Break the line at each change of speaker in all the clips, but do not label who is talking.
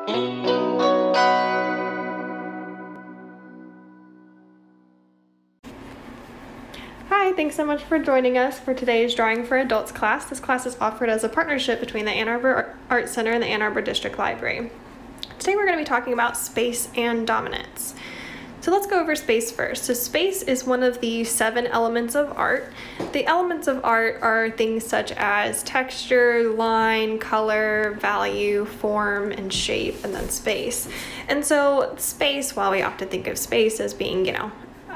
Hi, thanks so much for joining us for today's Drawing for Adults class. This class is offered as a partnership between the Ann Arbor Art Center and the Ann Arbor District Library. Today we're going to be talking about space and dominance. So let's go over space first. So space is one of the 7 elements of art. The elements of art are things such as texture, line, color, value, form, and shape, and then space. And so space, while we often think of space as being,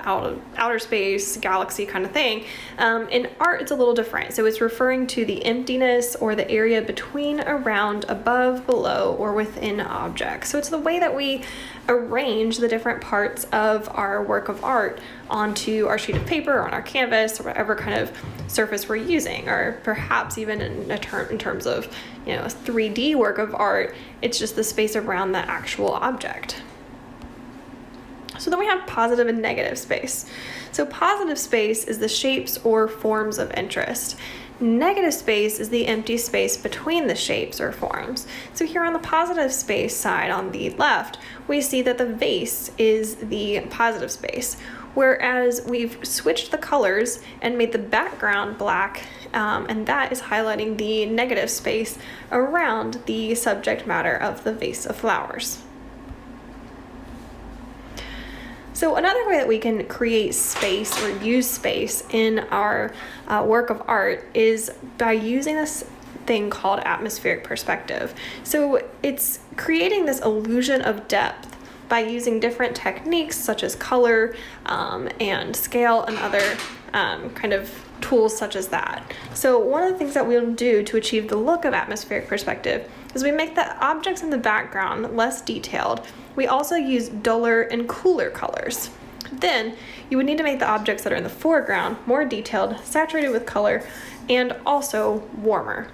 outer space, galaxy kind of thing, in art it's a little different. So it's referring to the emptiness or the area between, around, above, below, or within objects. So it's the way that we arrange the different parts of our work of art onto our sheet of paper, on our canvas, or whatever kind of surface we're using, or perhaps even in terms of a 3D work of art, it's just the space around the actual object. So then we have positive and negative space. So positive space is the shapes or forms of interest. Negative space is the empty space between the shapes or forms. So here on the positive space side on the left, we see that the vase is the positive space, whereas we've switched the colors and made the background black, and that is highlighting the negative space around the subject matter of the vase of flowers. So another way that we can create space or use space in our work of art is by using this thing called atmospheric perspective. So it's creating this illusion of depth by using different techniques such as color and scale and other kind of tools such as that. So one of the things that we'll do to achieve the look of atmospheric perspective is we make the objects in the background less detailed. We also use duller and cooler colors. Then you would need to make the objects that are in the foreground more detailed, saturated with color, and also warmer.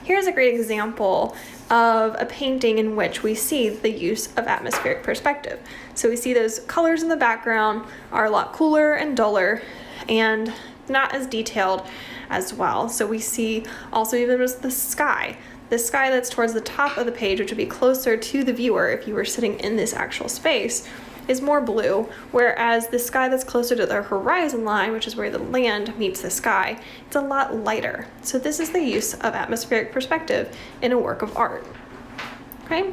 Here's a great example of a painting in which we see the use of atmospheric perspective. So we see those colors in the background are a lot cooler and duller and not as detailed as well. So we see also even with the sky that's towards the top of the page, which would be closer to the viewer if you were sitting in this actual space, is more blue, whereas the sky that's closer to the horizon line, which is where the land meets the sky, it's a lot lighter. So this is the use of atmospheric perspective in a work of art. Okay?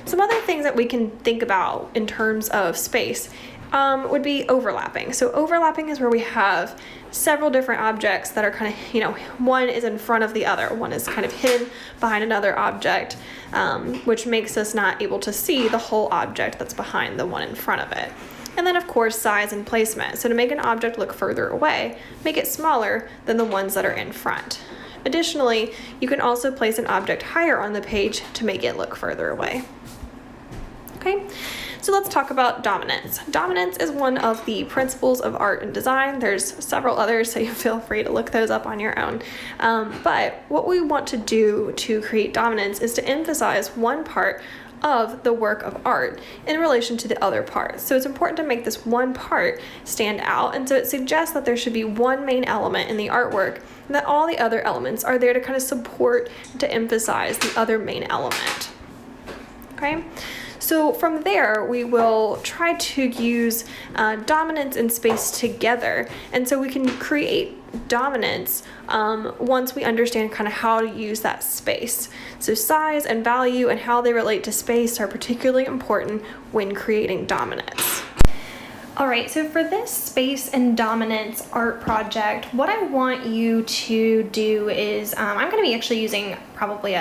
Some other things that we can think about in terms of space would be overlapping. So overlapping is where we have several different objects that are kind of, one is in front of the other. One is kind of hidden behind another object, which makes us not able to see the whole object that's behind the one in front of it. And then of course, size and placement. So to make an object look further away, make it smaller than the ones that are in front. Additionally, you can also place an object higher on the page to make it look further away. Okay. So let's talk about dominance. Dominance is one of the principles of art and design. There's several others, so you feel free to look those up on your own. But what we want to do to create dominance is to emphasize one part of the work of art in relation to the other parts. So it's important to make this one part stand out, and so it suggests that there should be one main element in the artwork and that all the other elements are there to kind of support, to emphasize the other main element. Okay? So from there, we will try to use dominance and space together. And so we can create dominance once we understand kind of how to use that space. So size and value and how they relate to space are particularly important when creating dominance. All right, so for this space and dominance art project, what I want you to do is, I'm going to be actually using probably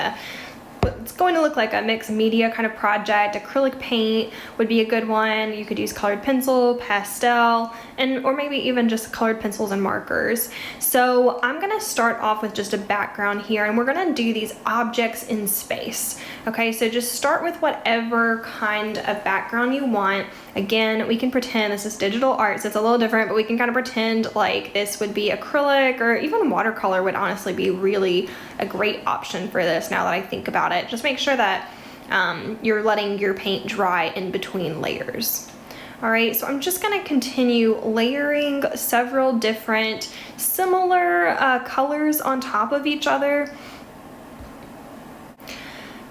it's going to look like a mixed media kind of project. Acrylic paint would be a good one. You could use colored pencil, pastel, or maybe even just colored pencils and markers. So I'm gonna start off with just a background here, and we're gonna do these objects in space. Okay, so just start with whatever kind of background you want. Again, we can pretend this is digital art, so it's a little different, but we can kind of pretend like this would be acrylic, or even watercolor would honestly be really a great option for this now that I think about it. Just make sure that you're letting your paint dry in between layers. All right, so I'm just gonna continue layering several different similar colors on top of each other.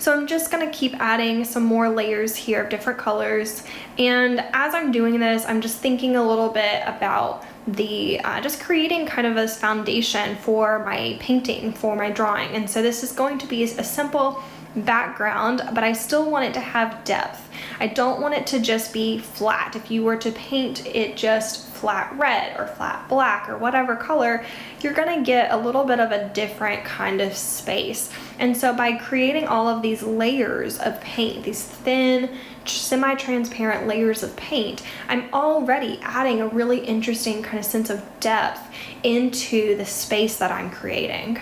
So I'm just gonna keep adding some more layers here of different colors. And as I'm doing this, I'm just thinking a little bit about the just creating kind of a foundation for my painting, for my drawing. And so this is going to be a simple background, but I still want it to have depth. I don't want it to just be flat. If you were to paint it just flat red or flat black or whatever color, you're gonna get a little bit of a different kind of space. And so by creating all of these layers of paint, these thin, semi-transparent layers of paint, I'm already adding a really interesting kind of sense of depth into the space that I'm creating.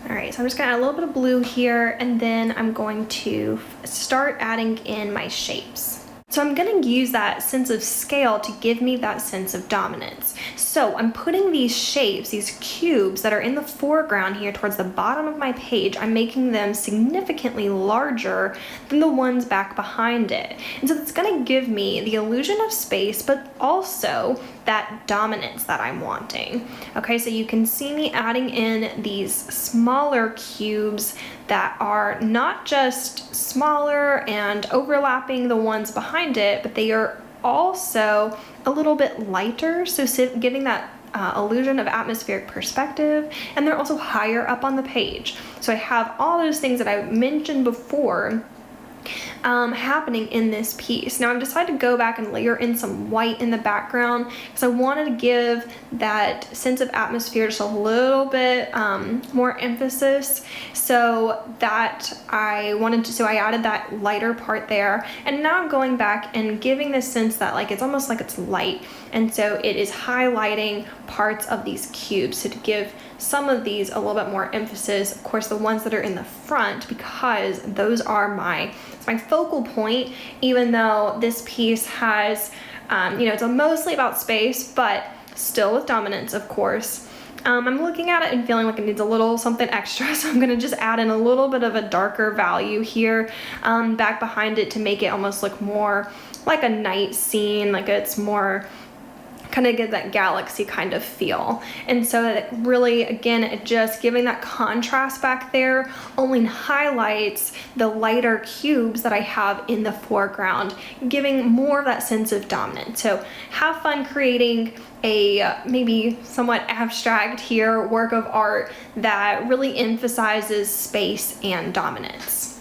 All right, so I'm just gonna add a little bit of blue here, and then I'm going to start adding in my shapes. So I'm gonna use that sense of scale to give me that sense of dominance. So I'm putting these shapes, these cubes that are in the foreground here towards the bottom of my page, I'm making them significantly larger than the ones back behind it. And so it's gonna give me the illusion of space, but also that dominance that I'm wanting. Okay, so you can see me adding in these smaller cubes that are not just smaller and overlapping the ones behind it, but they are also a little bit lighter, so giving that illusion of atmospheric perspective, and they're also higher up on the page. So I have all those things that I mentioned before happening in this piece. Now I've decided to go back and layer in some white in the background because I wanted to give that sense of atmosphere just a little bit more emphasis, so that I added that lighter part there, and now I'm going back and giving this sense that like it's almost like it's light, and so it is highlighting parts of these cubes, so to give some of these a little bit more emphasis, of course the ones that are in the front, because those are my focal point, even though this piece has, it's mostly about space, but still with dominance, of course. I'm looking at it and feeling like it needs a little something extra, so I'm gonna just add in a little bit of a darker value here back behind it to make it almost look more like a night scene, like it's more kind of get that galaxy kind of feel. And so that really, again, just giving that contrast back there only highlights the lighter cubes that I have in the foreground, giving more of that sense of dominance. So have fun creating a maybe somewhat abstract here work of art that really emphasizes space and dominance.